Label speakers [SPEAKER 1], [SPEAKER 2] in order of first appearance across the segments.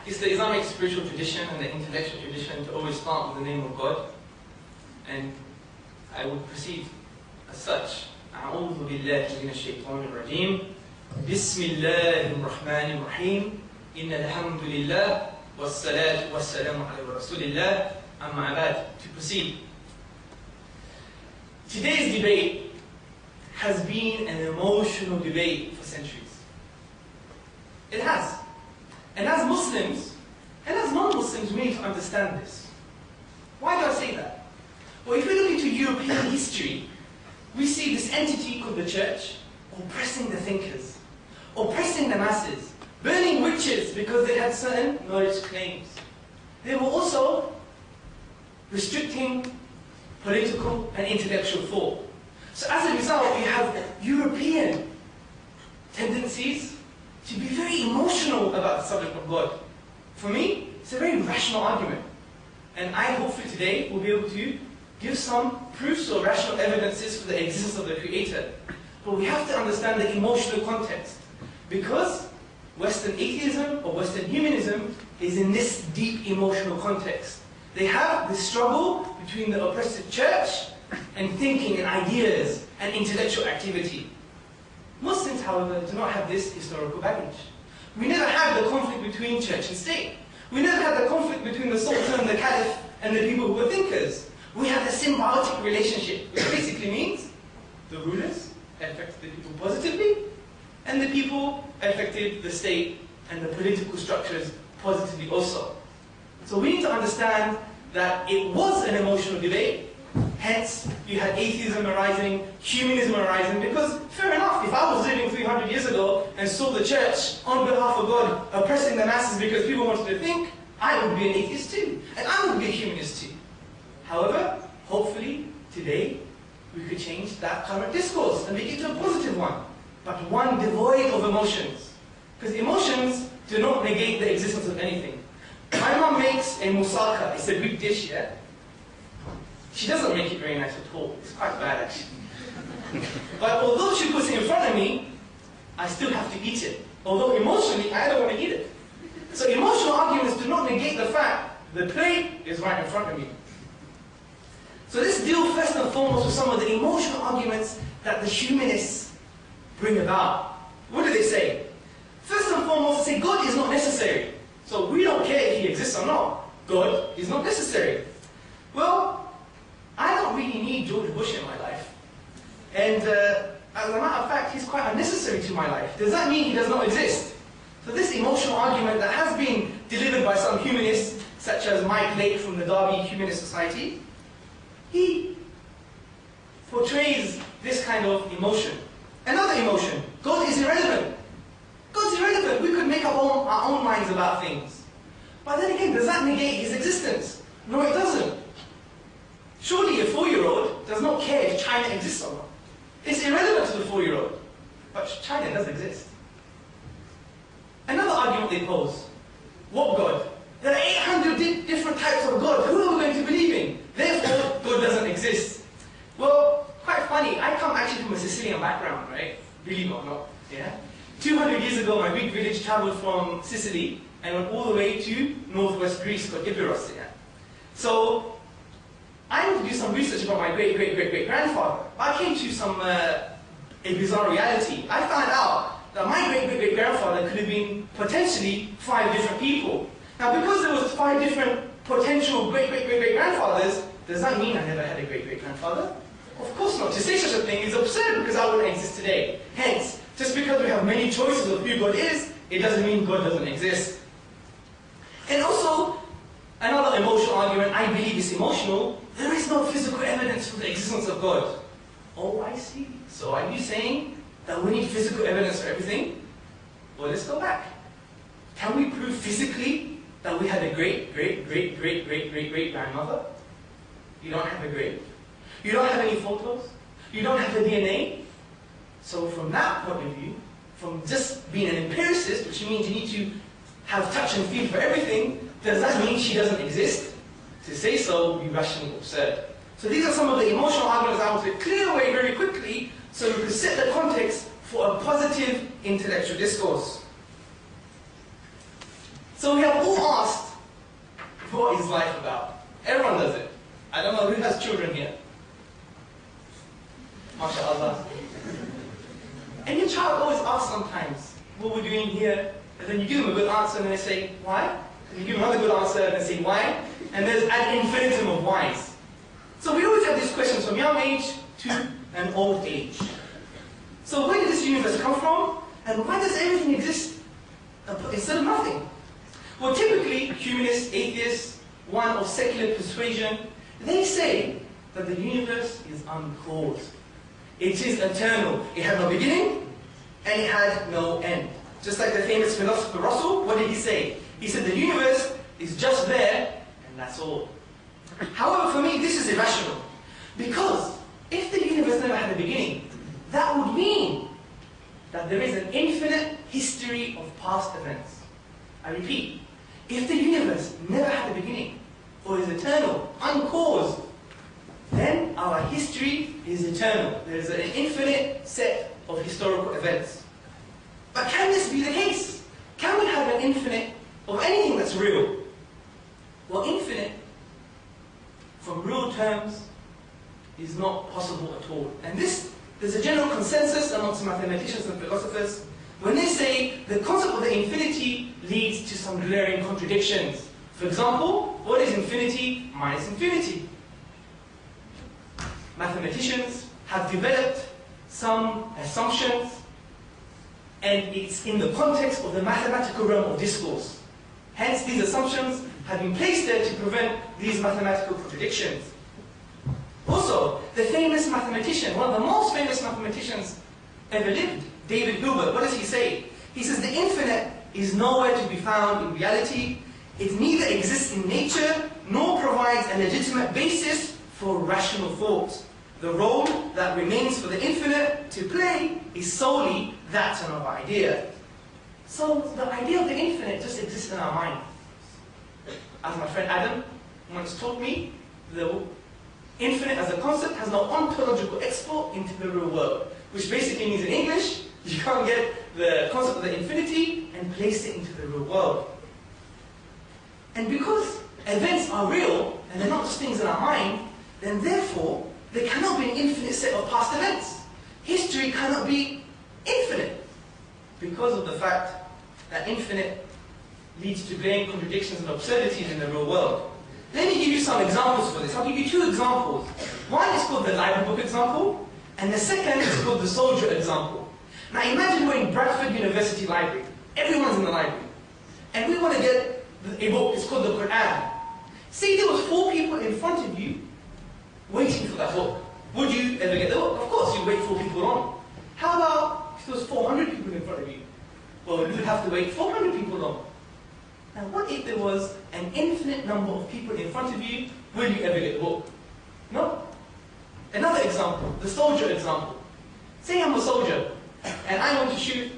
[SPEAKER 1] It's the Islamic spiritual tradition and the intellectual tradition to always start with the name of God. And I will proceed as such. أعوذ بالله من الشيطان الرجيم بسم الله الرحمن الرحيم إن الحمد لله والصلاة والسلام على رسول الله أما بعد. To proceed. Today's debate has been an emotional debate for centuries. It has. And as Muslims, and as non-Muslims, we need to understand this. Why do I say that? Well, if we look into European history, we see this entity called the church oppressing the thinkers, oppressing the masses, burning witches because they had certain knowledge claims. They were also restricting political and intellectual thought. So as a result, we have European tendencies to be very emotional about the subject of God. For me, it's a very rational argument. And I hopefully today will be able to give some proofs or rational evidences for the existence of the Creator. But we have to understand the emotional context. Because Western atheism or Western humanism is in this deep emotional context. They have this struggle between the oppressive church and thinking and ideas and intellectual activity. Muslims, however, do not have this historical baggage. We never had the conflict between church and state. We never had the conflict between the sultan and the caliph and the people who were thinkers. We have a symbiotic relationship, which basically means the rulers affected the people positively, and the people affected the state and the political structures positively also. So we need to understand that it was an emotional debate. Hence, you had atheism arising, humanism arising, because fair enough, if I was living 300 years ago and saw the church on behalf of God oppressing the masses because people wanted to think, I would be an atheist too, and I would be a humanist too. However, hopefully, today, we could change that current discourse and make it to a positive one, but one devoid of emotions. Because emotions do not negate the existence of anything. My mom makes a moussaka, it's a big dish, yeah? She doesn't make it very nice at all. It's quite bad, actually. But although she puts it in front of me, I still have to eat it. Although emotionally, I don't want to eat it. So emotional arguments do not negate the fact the plate is right in front of me. So let's deal first and foremost with some of the emotional arguments that the humanists bring about. What do they say? First and foremost, they say God is not necessary. So we don't care if He exists or not. God is not necessary. Well, I don't really need George Bush in my life. And as a matter of fact, he's quite unnecessary to my life. Does that mean he does not exist? So this emotional argument that has been delivered by some humanists, such as Mike Lake from the Derby Humanist Society, he portrays this kind of emotion. Another emotion, God is irrelevant. God's irrelevant. We could make our own minds about things. But then again, does that negate His existence? No, it doesn't. Surely a 4-year-old does not care if China exists or not. It's irrelevant to the 4-year-old. But China does exist. Another argument they pose. What God? There are 800 different types of God. Who are we going to believe in? Therefore, God doesn't exist. Well, quite funny. I come actually from a Sicilian background, right? Believe it or not. Yeah? 200 years ago, my big village traveled from Sicily and went all the way to northwest Greece called Epirus. Yeah? So, I had to do some research about my great-great-great-great-grandfather. I came to a bizarre reality. I found out that my great-great-great-grandfather could have been potentially 5 different people. Now, because there was 5 different potential great-great-great-great-grandfathers, does that mean I never had a great-great-grandfather? Of course not. To say such a thing is absurd because I wouldn't exist today. Hence, just because we have many choices of who God is, it doesn't mean God doesn't exist. And also, another emotional argument, I believe is emotional, there is no physical evidence for the existence of God. Oh, I see. So are you saying that we need physical evidence for everything? Well, let's go back. Can we prove physically that we had a great-great-great-great-great-great-great-grandmother? You don't have a grave. You don't have any photos. You don't have the DNA. So from that point of view, from just being an empiricist, which means you need to have touch and feel for everything, does that mean she doesn't exist? To say so would be rationally absurd. So these are some of the emotional arguments I want to clear away very quickly so we can set the context for a positive intellectual discourse. So we have all asked, what is life about? Everyone does it. I don't know who has children here. MashaAllah. And your child always asks sometimes, what we're doing here, and then you give them a good answer and they say, why? And you give them another good answer and they say, why? And there's an infinitum of whys. So we always have these questions from young age to an old age. So where did this universe come from? And why does everything exist instead of nothing? Well, typically, humanists, atheists, one of secular persuasion, they say that the universe is uncaused. It is eternal. It had no beginning, and it had no end. Just like the famous philosopher Russell, what did he say? He said the universe is just there, and that's all. However, for me, this is irrational. Because if the universe never had a beginning, that would mean that there is an infinite history of past events. I repeat, if the universe never had a beginning, or is eternal, uncaused, then our history is eternal. There is an infinite set of historical events. But can this be the case? Can we have an infinite of anything that's real? Well, infinite, from real terms, is not possible at all. And there's a general consensus amongst mathematicians and philosophers when they say the concept of the infinity leads to some glaring contradictions. For example, what is infinity minus infinity? Mathematicians have developed some assumptions, and it's in the context of the mathematical realm of discourse. Hence, these assumptions have been placed there to prevent these mathematical contradictions. Also, the famous mathematician, one of the most famous mathematicians ever lived, David Hilbert, what does he say? He says the infinite is nowhere to be found in reality. It neither exists in nature, nor provides a legitimate basis for rational thought. The role that remains for the infinite to play is solely that of our idea. So the idea of the infinite just exists in our mind. As my friend Adam once taught me, the infinite as a concept has no ontological export into the real world. Which basically means in English, you can't get the concept of the infinity and place it into the real world. And because events are real, and they're not just things in our mind, then therefore, there cannot be an infinite set of past events. History cannot be infinite, because of the fact that infinite leads to glaring contradictions and absurdities in the real world. Let me give you some examples for this. I'll give you two examples. One is called the library book example, and the second is called the soldier example. Now imagine we're in Bradford University Library. Everyone's in the library. And we want to get a book, it's called the Quran. Say there was 4 people in front of you waiting for that book. Would you ever get the book? Of course, you'd wait 4 people on. How about if there was 400 people in front of you? Well, you would have to wait 400 people on. Now, what if there was an infinite number of people in front of you? Will you ever get the book? No. Another example, the soldier example. Say I'm a soldier, and I want to shoot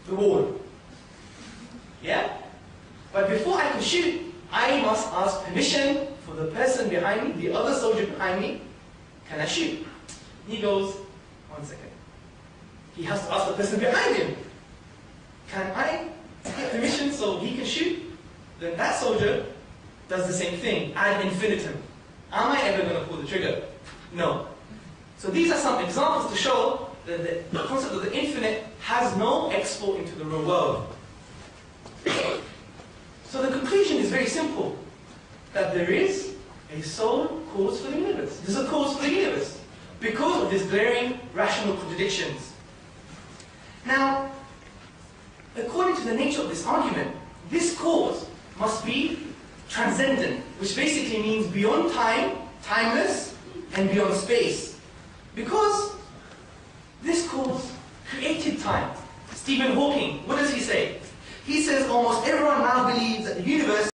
[SPEAKER 1] the wall. Yeah? But before I can shoot, I must ask permission for the person behind me, the other soldier behind me. Can I shoot? He goes, 1 second. He has to ask the person behind him. Can I get permission so he can shoot? Then that soldier does the same thing, ad infinitum. Am I ever going to pull the trigger? No. So these are some examples to show that the concept of the infinite has no export into the real world. So the conclusion is very simple, that there is a sole cause for the universe. There's a cause for the universe because of these glaring rational contradictions. Now, according to the nature of this argument, this cause must be transcendent, which basically means beyond time, timeless, and beyond space. Because this cause created time. Stephen Hawking, what does he say? He says almost everyone now believes that the universe